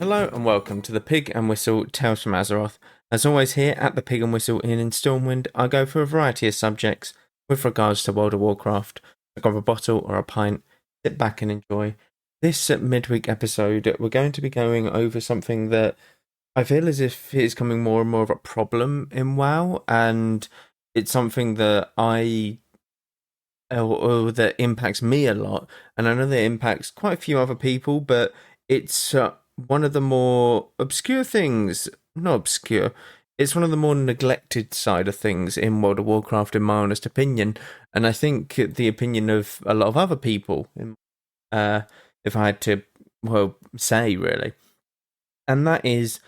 Hello and welcome to the Pig and Whistle Tales from Azeroth. As always, here at the Pig and Whistle Inn in Stormwind, I go for a variety of subjects with regards to World of Warcraft. I grab a bottle or a pint, sit back and enjoy. This midweek episode, we're going to be going over something that I feel as if it is becoming more and more of a problem in WoW, and it's something that that impacts me a lot, and I know that it impacts quite a few other people, but it's one of the more obscure things, not obscure, it's one of the more neglected side of things in World of Warcraft, in my honest opinion, and I think the opinion of a lot of other people, if I had to, say really, and that is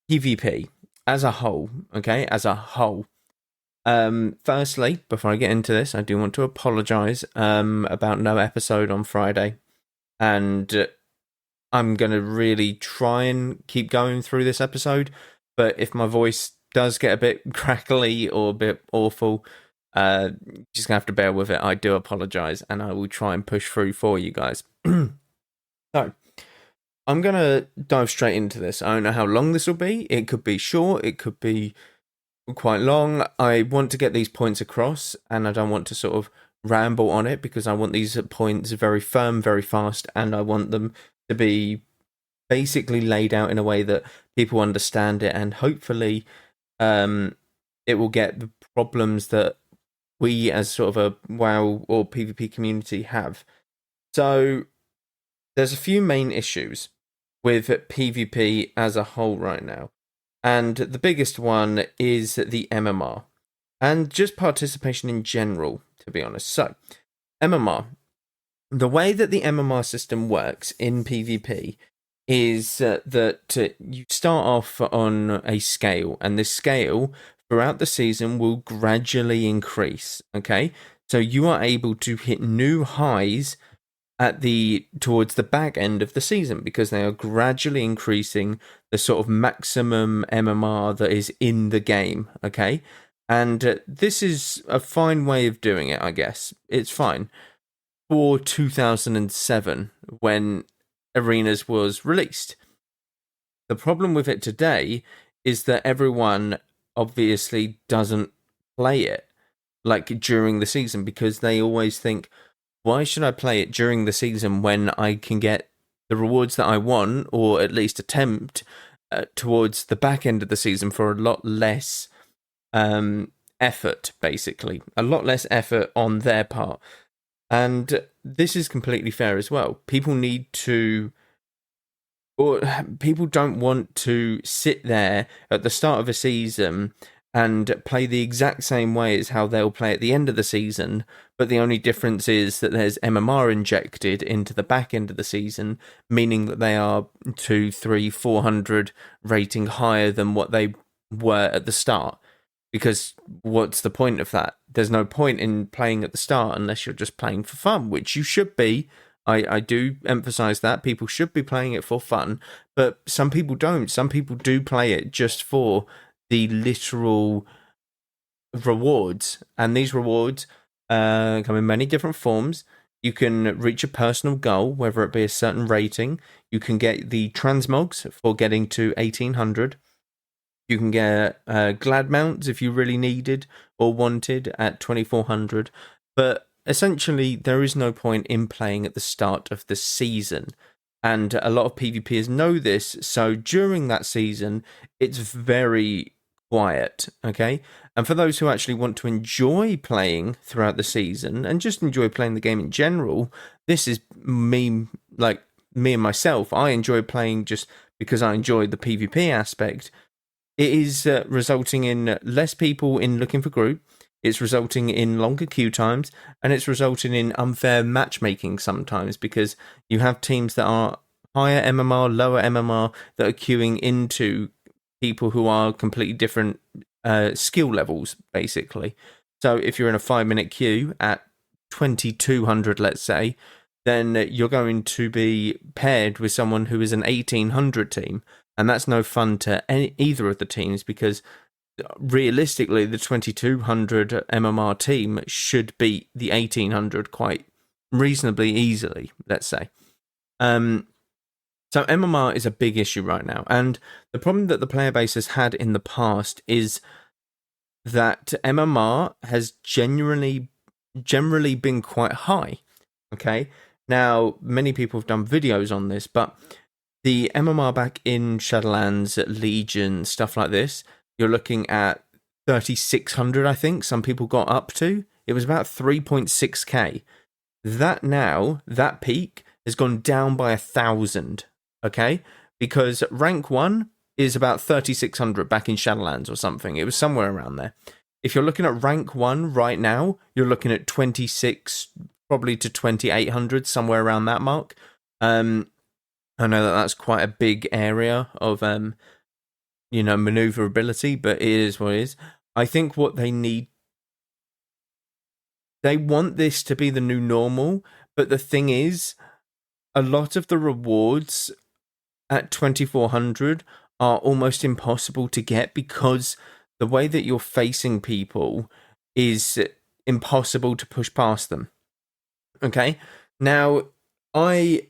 PvP as a whole, okay, as a whole. Firstly, before I get into this, I do want to apologise about no episode on Friday, and I'm going to really try and keep going through this episode, but if my voice does get a bit crackly or a bit awful, just going to have to bear with it. I do apologise, and I will try and push through for you guys. So, I'm going to dive straight into this. I don't know how long this will be. It could be short, it could be quite long. I want to get these points across, and I don't want to sort of ramble on it, because I want these points very firm, very fast, and I want them to be basically laid out in a way that people understand it, and hopefully it will get the problems that we as sort of a WoW or PvP community have. So there's a few main issues with PvP as a whole right now, and the biggest one is the MMR and just participation in general, to be honest. So MMR, the way that the MMR system works in PvP is that you start off on a scale, and this scale throughout the season will gradually increase, okay? So you are able to hit new highs towards the back end of the season, because they are gradually increasing the sort of maximum MMR that is in the game, okay? And this is a fine way of doing it, I guess. It's fine. For 2007, when Arenas was released. The problem with it today is that everyone obviously doesn't play it like during the season, because they always think, why should I play it during the season when I can get the rewards that I want, or at least attempt towards the back end of the season for a lot less effort, basically. A lot less effort on their part. And this is completely fair as well. People don't want to sit there at the start of a season and play the exact same way as how they'll play at the end of the season, but the only difference is that there's MMR injected into the back end of the season, meaning that they are 200, 300, 400 rating higher than what they were at the start. Because what's the point of that? There's no point in playing at the start unless you're just playing for fun, which you should be. I do emphasize that. People should be playing it for fun, but some people don't. Some people do play it just for the literal rewards, and these rewards come in many different forms. You can reach a personal goal, whether it be a certain rating. You can get the transmogs for getting to 1800. You can get glad mounts if you really needed or wanted at 2400. But essentially, there is no point in playing at the start of the season. And a lot of PvPers know this, so during that season, it's very quiet, okay? And for those who actually want to enjoy playing throughout the season, and just enjoy playing the game in general, this is me and myself. I enjoy playing just because I enjoy the PvP aspect. It is resulting in less people in looking for group, it's resulting in longer queue times, and it's resulting in unfair matchmaking sometimes, because you have teams that are higher MMR, lower MMR, that are queuing into people who are completely different skill levels, basically. So if you're in a 5-minute queue at 2200, let's say, then you're going to be paired with someone who is an 1800 team. And that's no fun to either of the teams, because realistically, the 2200 MMR team should beat the 1800 quite reasonably easily, let's say. So So MMR is a big issue right now, and the problem that the player base has had in the past is that MMR has generally been quite high. Okay, now many people have done videos on this, but the MMR back in Shadowlands, Legion, stuff like this, you're looking at 3,600, I think some people got up to. It was about 3.6k. That peak has gone down by 1,000, okay? Because rank 1 is about 3,600 back in Shadowlands or something. It was somewhere around there. If you're looking at rank 1 right now, you're looking at 26, probably to 2,800, somewhere around that mark. I know that that's quite a big area of, maneuverability, but it is what it is. I think what they need, they want this to be the new normal, but the thing is, a lot of the rewards at 2,400 are almost impossible to get because the way that you're facing people is impossible to push past them. Okay? Now, I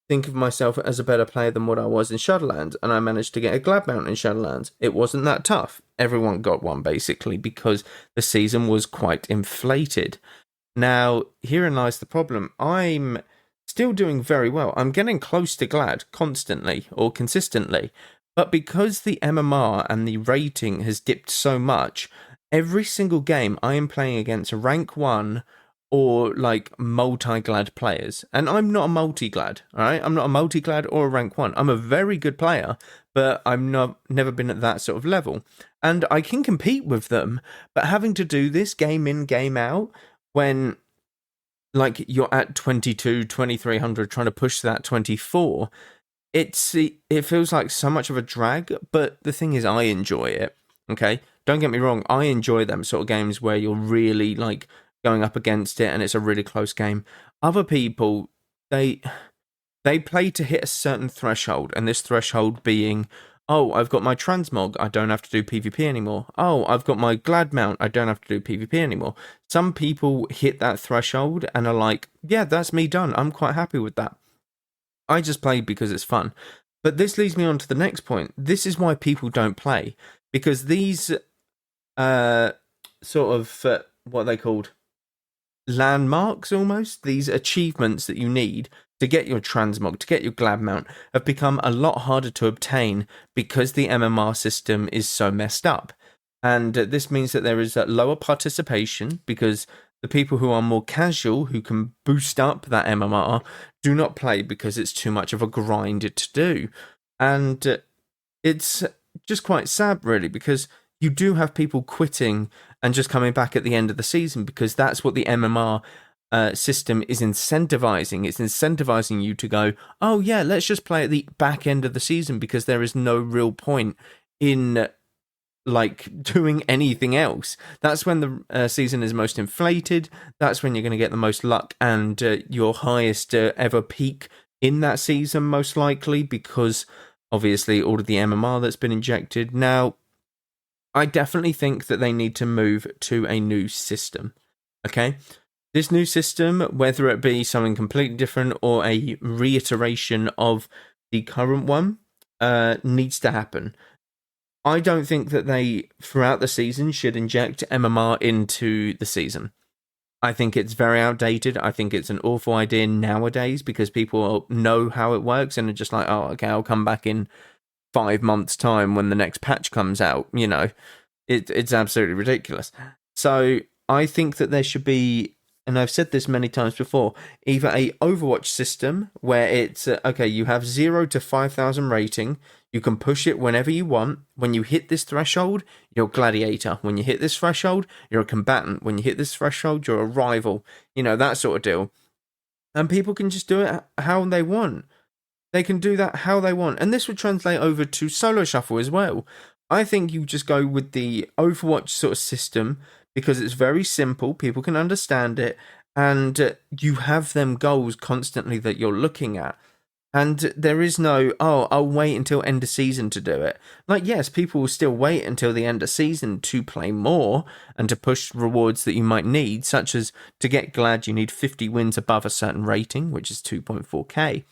think of myself as a better player than what I was in Shadowlands, and I managed to get a glad mount in Shadowlands. It wasn't that tough. Everyone got one, basically, because the season was quite inflated. Now, herein lies the problem. I'm still doing very well. I'm getting close to glad constantly or consistently, but because the MMR and the rating has dipped so much, every single game I am playing against rank 1 or like multi-glad players. And I'm not a multi-glad, all right? I'm not a multi-glad or a rank 1. I'm a very good player, but I'm never been at that sort of level. And I can compete with them, but having to do this game in, game out, when like you're at 22, 2,300 trying to push that 24, it feels like so much of a drag, but the thing is I enjoy it, okay? Don't get me wrong, I enjoy them sort of games where you're really like going up against it and it's a really close game. Other people, they play to hit a certain threshold, and this threshold being, oh, I've got my transmog, I don't have to do PvP anymore. Oh, I've got my glad mount, I don't have to do PvP anymore. Some people hit that threshold and are like, yeah, that's me done, I'm quite happy with that. I just play because it's fun. But this leads me on to the next point. This is why people don't play, because these what are they called? Landmarks, almost, these achievements that you need to get your transmog, to get your glad mount, have become a lot harder to obtain because the MMR system is so messed up. And this means that there is a lower participation because the people who are more casual, who can boost up that MMR, do not play because it's too much of a grind to do. And it's just quite sad, really, because you do have people quitting and just coming back at the end of the season because that's what the MMR system is incentivizing. It's incentivizing you to go, oh yeah, let's just play at the back end of the season because there is no real point in like doing anything else. That's when the season is most inflated. That's when you're going to get the most luck and your highest ever peak in that season, most likely, because obviously all of the MMR that's been injected. Now, I definitely think that they need to move to a new system. Okay? This new system, whether it be something completely different or a reiteration of the current one, needs to happen. I don't think that they, throughout the season, should inject MMR into the season. I think it's very outdated. I think it's an awful idea nowadays because people know how it works and are just like, oh, okay, I'll come back in 5 months' time when the next patch comes out. You know, it's absolutely ridiculous. So I think that there should be, and I've said this many times before, either a Overwatch system where it's, okay, you have 0 to 5,000 rating, you can push it whenever you want. When you hit this threshold, you're a gladiator. When you hit this threshold, you're a combatant. When you hit this threshold, you're a rival. You know, that sort of deal. And people can just do it how they want. They can do that how they want. And this would translate over to solo shuffle as well. I think you just go with the Overwatch sort of system because it's very simple. People can understand it. And you have them goals constantly that you're looking at. And there is no, oh, I'll wait until end of season to do it. Like, yes, people will still wait until the end of season to play more and to push rewards that you might need, such as to get glad you need 50 wins above a certain rating, which is 2.4k.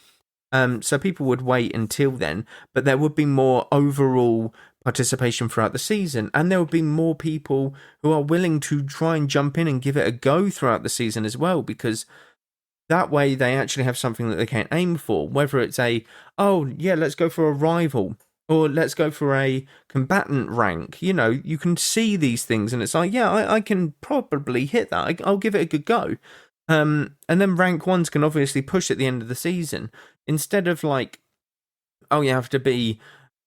So people would wait until then, but there would be more overall participation throughout the season, and there would be more people who are willing to try and jump in and give it a go throughout the season as well, because that way they actually have something that they can aim for, whether it's oh yeah, let's go for a rival, or let's go for a combatant rank. You can see these things and it's like, yeah, I can probably hit that. I'll give it a good go. And then rank ones can obviously push at the end of the season. Instead of like, oh, you have to be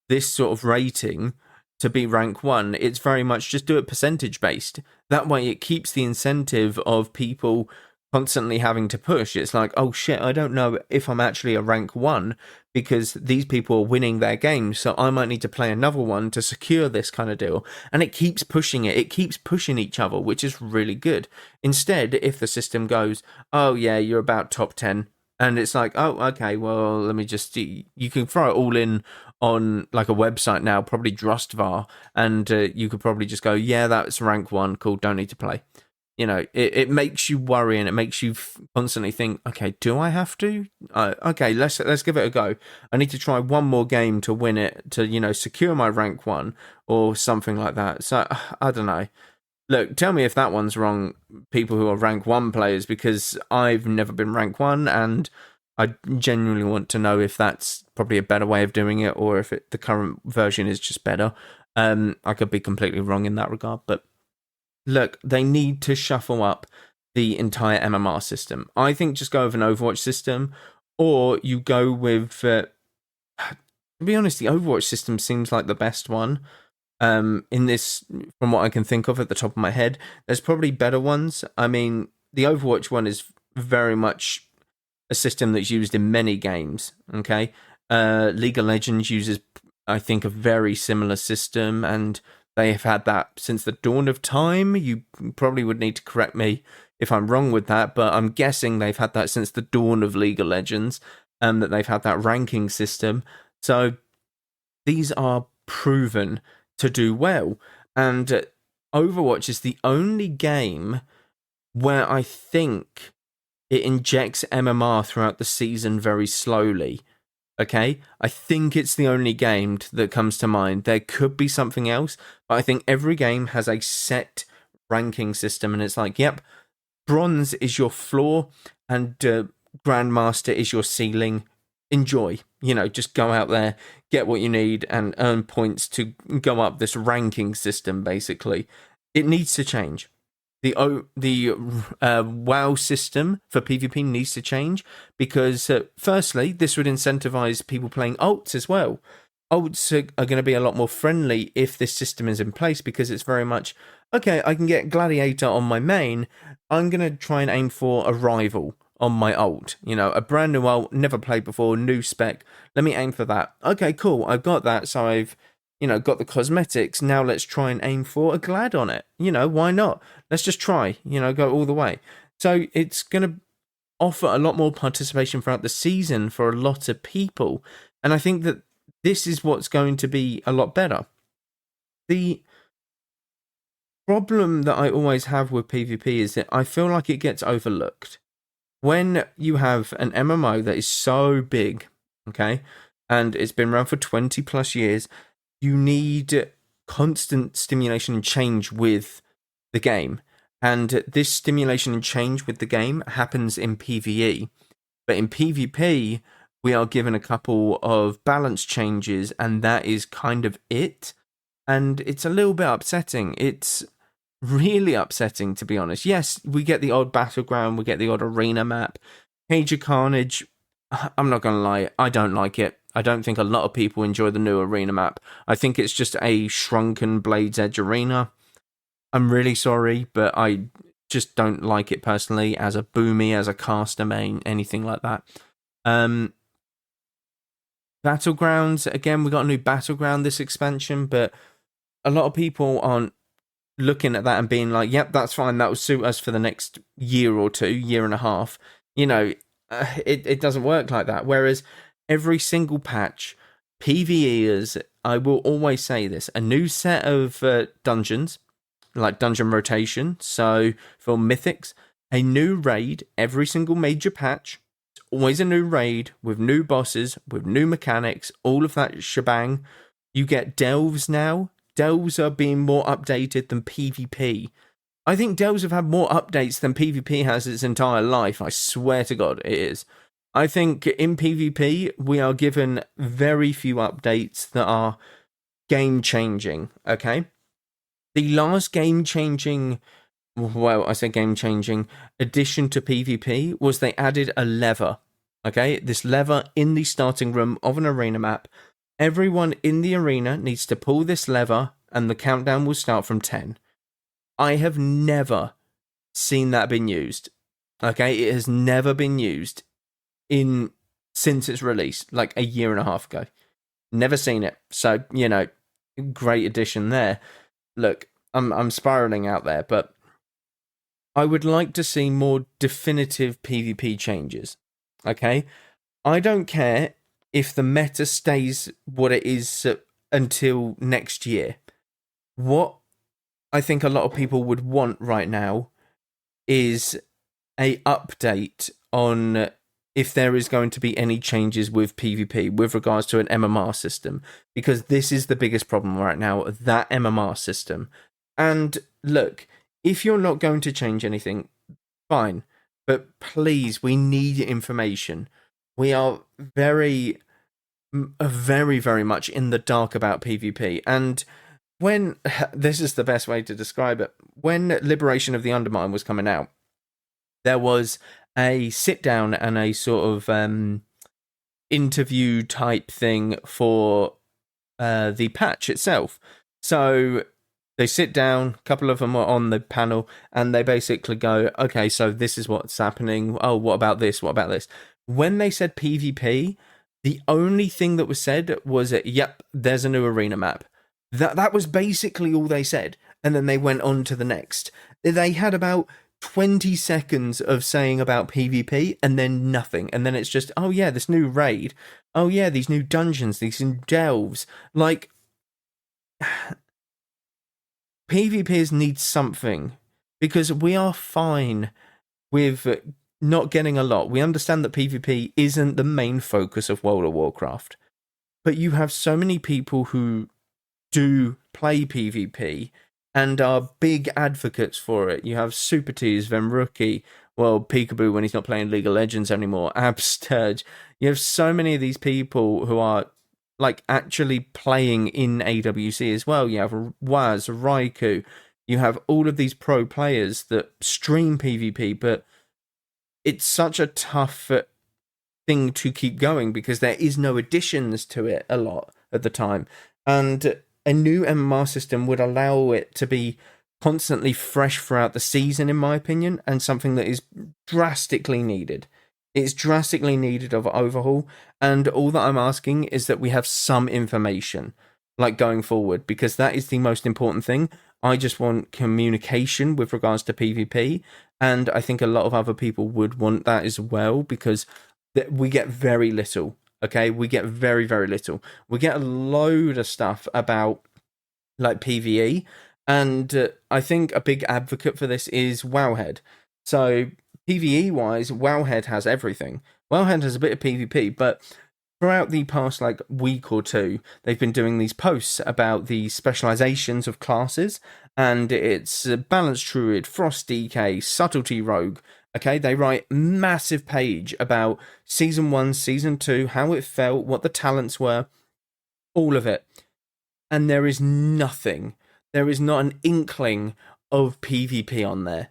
this sort of rating to be rank 1, it's very much just do it percentage based. That way it keeps the incentive of people constantly having to push. It's like, oh shit, I don't know if I'm actually a rank 1 because these people are winning their games, so I might need to play another one to secure this kind of deal. And it keeps pushing it. It keeps pushing each other, which is really good. Instead, if the system goes, oh yeah, you're about top 10, and it's like, oh, okay, well, let me just... You can throw it all in on like a website now, probably Drustvar, and you could probably just go, yeah, that's rank 1, cool, don't need to play. It makes you worry, and it makes you constantly think, okay, do I have to? Okay, let's give it a go. I need to try one more game to win it, to, secure my rank 1 or something like that. So, I don't know. Look, tell me if that one's wrong, people who are rank 1 players, because I've never been rank 1, and I genuinely want to know if that's probably a better way of doing it, or if the current version is just better. I could be completely wrong in that regard, but look, they need to shuffle up the entire MMR system. I think just go with an Overwatch system, or you go with... to be honest, the Overwatch system seems like the best one. In this, from what I can think of at the top of my head, there's probably better ones. I mean, the Overwatch one is very much a system that's used in many games. Okay, League of Legends uses, I think, a very similar system, and they have had that since the dawn of time. You probably would need to correct me if I'm wrong with that, but I'm guessing they've had that since the dawn of League of Legends, that they've had that ranking system. So these are proven to do well, and Overwatch is the only game where I think it injects MMR throughout the season very slowly. Okay, I think it's the only game that comes to mind. There could be something else, but I think every game has a set ranking system, and it's like, yep, bronze is your floor and grandmaster is your ceiling. Enjoy, just go out there, get what you need, and earn points to go up this ranking system. Basically, it needs to change. The WoW system for PvP needs to change, because firstly, this would incentivize people playing ults as well. Ults are going to be a lot more friendly if this system is in place, because it's very much, okay, I can get gladiator on my main, I'm going to try and aim for a rival on my ult, a brand new ult, never played before, new spec, let me aim for that. Okay, cool, I've got that, so I've got the cosmetics, now let's try and aim for a glad on it. Why not? Let's just try, go all the way. So it's going to offer a lot more participation throughout the season for a lot of people, and I think that this is what's going to be a lot better. The problem that I always have with PvP is that I feel like it gets overlooked. When you have an MMO that is so big, okay, and it's been around for 20 plus years, you need constant stimulation and change with the game. And this stimulation and change with the game happens in PvE. But in PvP, we are given a couple of balance changes, and that is kind of it. And it's a little bit upsetting. It's really upsetting, to be honest. Yes, we get the odd battleground, we get the odd arena map. Cage of Carnage, I'm not going to lie, I don't like it. I don't think a lot of people enjoy the new arena map. I think it's just a shrunken Blade's Edge arena. I'm really sorry, but I just don't like it personally as a boomy, as a caster main, anything like that. Battlegrounds, again, we got a new battleground this expansion, but a lot of people aren't looking at that and being like, yep, that's fine, that will suit us for the next year or two, year and a half. It doesn't work like that. Whereas every single patch, PvEers, I will always say this, a new set of dungeons, like dungeon rotation, so for mythics, a new raid every single major patch, always a new raid with new bosses, with new mechanics, all of that shebang. You get delves now. Delves are being more updated than PvP. I think delves have had more updates than PvP has its entire life. I swear to God, it is. I think in PvP, we are given very few updates that are game-changing, okay? The last game-changing, well, I say game-changing, addition to PvP was they added a lever, okay? This lever in the starting room of an arena map. Everyone in the arena needs to pull this lever, and the countdown will start from 10. I have never seen that been used, okay? It has never been used since its release, like a year and a half ago. Never seen it. So, great addition there. Look, I'm spiraling out there, but I would like to see more definitive PvP changes. Okay? I don't care if the meta stays what it is until next year. What I think a lot of people would want right now is a update on if there is going to be any changes with PvP with regards to an MMR system, because this is the biggest problem right now, that MMR system. And look, if you're not going to change anything, fine, but please, we need information. We are very, very, very much in the dark about PvP, and this is the best way to describe it, when Liberation of the Undermine was coming out, there was a sit down and a sort of interview type thing for the patch itself. So they sit down, a couple of them are on the panel, and they basically go, okay, so this is what's happening. Oh, what about this? What about this? When they said PvP, the only thing that was said was, yep, there's a new arena map. That was basically all they said. And then they went on to the next. They had about 20 seconds of saying about PvP and then nothing. And then it's just, oh yeah, this new raid. Oh yeah, these new dungeons, these new delves. Like, PvPers need something, because we are fine with not getting a lot. We understand that PvP isn't the main focus of World of Warcraft. But you have so many people who do play PvP and are big advocates for it. You have Super Tees, Venrookie, well, Peekaboo when he's not playing League of Legends anymore, Absturge. You have so many of these people who are like actually playing in AWC as well. You have Waz, Raikou. You have all of these pro players that stream PvP, but it's such a tough thing to keep going because there is no additions to it a lot at the time. And a new MMR system would allow it to be constantly fresh throughout the season, in my opinion, and something that is drastically needed. It's drastically needed of overhaul, and all that I'm asking is that we have some information, like going forward, because that is the most important thing. I just want communication with regards to PvP, and I think a lot of other people would want that as well, because we get very little. Okay, we get very, very little. We get a load of stuff about like PvE, and I think a big advocate for this is Wowhead. So PvE wise, Wowhead has everything. Wowhead has a bit of PvP, but throughout the past like week or two, they've been doing these posts about the specializations of classes, and it's balanced druid, frost DK, subtlety rogue. Okay, they write massive page about Season 1, Season 2, how it felt, what the talents were, all of it. And there is nothing. There is not an inkling of PvP on there.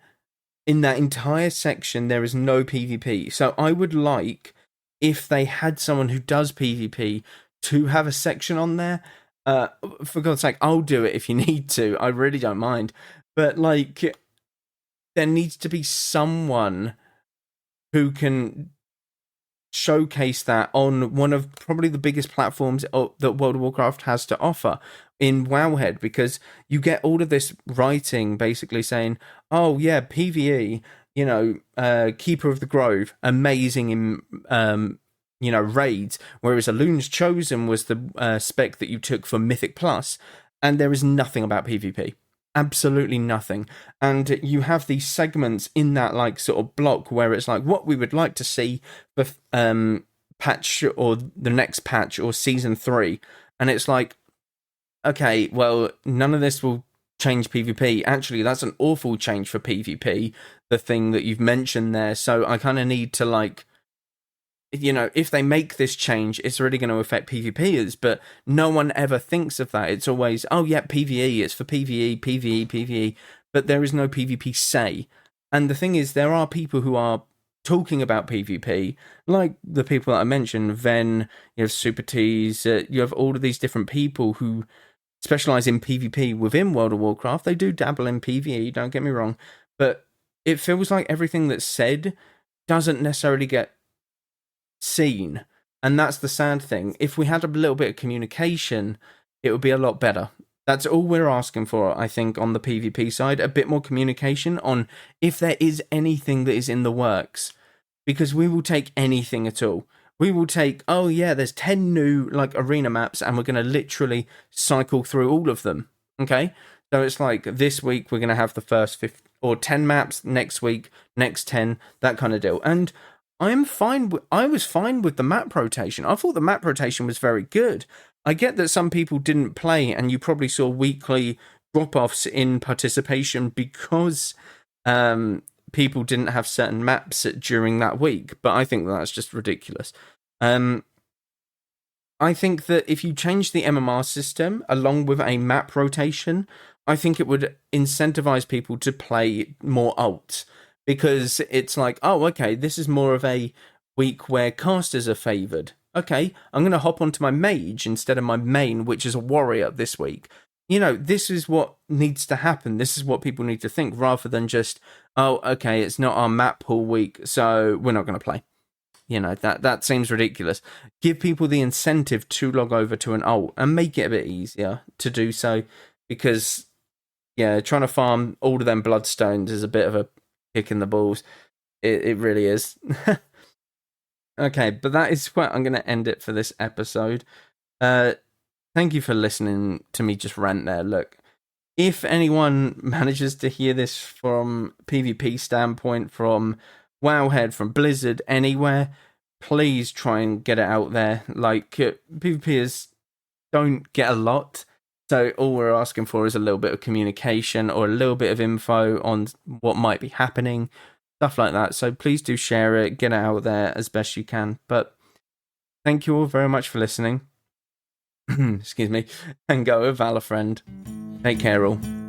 In that entire section, there is no PvP. So I would like, if they had someone who does PvP, to have a section on there. For God's sake, I'll do it if you need to. I really don't mind. But, like, there needs to be someone who can showcase that on one of probably the biggest platforms that World of Warcraft has to offer in Wowhead, because you get all of this writing basically saying, oh yeah, PvE, Keeper of the Grove, amazing in raids, whereas Alun's Chosen was the spec that you took for Mythic Plus, and there is nothing about PvP. absolutely nothing. And you have these segments in that like sort of block where it's like what we would like to see for patch or the next patch or season 3, and it's like, okay, well, none of this will change PvP. Actually, that's an awful change for PvP, the thing that you've mentioned there. So I kind of need to like, if they make this change, it's really going to affect PvPers, but no one ever thinks of that. It's always, oh yeah, PvE, it's for PvE, PvE, PvE, but there is no PvP say. And the thing is, there are people who are talking about PvP, like the people that I mentioned, Ven, you have Super T's, you have all of these different people who specialize in PvP within World of Warcraft. They do dabble in PvE, don't get me wrong, but it feels like everything that's said doesn't necessarily get seen, and that's the sad thing. If we had a little bit of communication, it would be a lot better. That's all we're asking for, I think, on the PvP side. A bit more communication on if there is anything that is in the works, because we will take anything at all. We will take, oh yeah, there's 10 new like arena maps, and we're going to literally cycle through all of them. Okay, so it's like this week we're going to have the first 50 or 10 maps, next week next 10, that kind of deal. And I was fine with the map rotation. I thought the map rotation was very good. I get that some people didn't play, and you probably saw weekly drop-offs in participation because people didn't have certain maps during that week. But I think that's just ridiculous. I think that if you change the MMR system along with a map rotation, I think it would incentivize people to play more alts. Because it's like, oh, okay, this is more of a week where casters are favoured. Okay, I'm going to hop onto my mage instead of my main, which is a warrior this week. This is what needs to happen. This is what people need to think, rather than just, oh, okay, it's not our map pool week, so we're not going to play. That seems ridiculous. Give people the incentive to log over to an alt and make it a bit easier to do so, because, yeah, trying to farm all of them bloodstones is a bit of a kick in the balls. It really is. Okay, but that is where I'm going to end it for this episode. Thank you for listening to me just rant there. Look, if anyone manages to hear this from PvP standpoint, from Wowhead, from Blizzard, anywhere, please try and get it out there. Like, PvPers don't get a lot. So all we're asking for is a little bit of communication or a little bit of info on what might be happening, stuff like that. So please do share it, get it out there as best you can. But thank you all very much for listening. Excuse me. And go with Valor Friend. Take care all.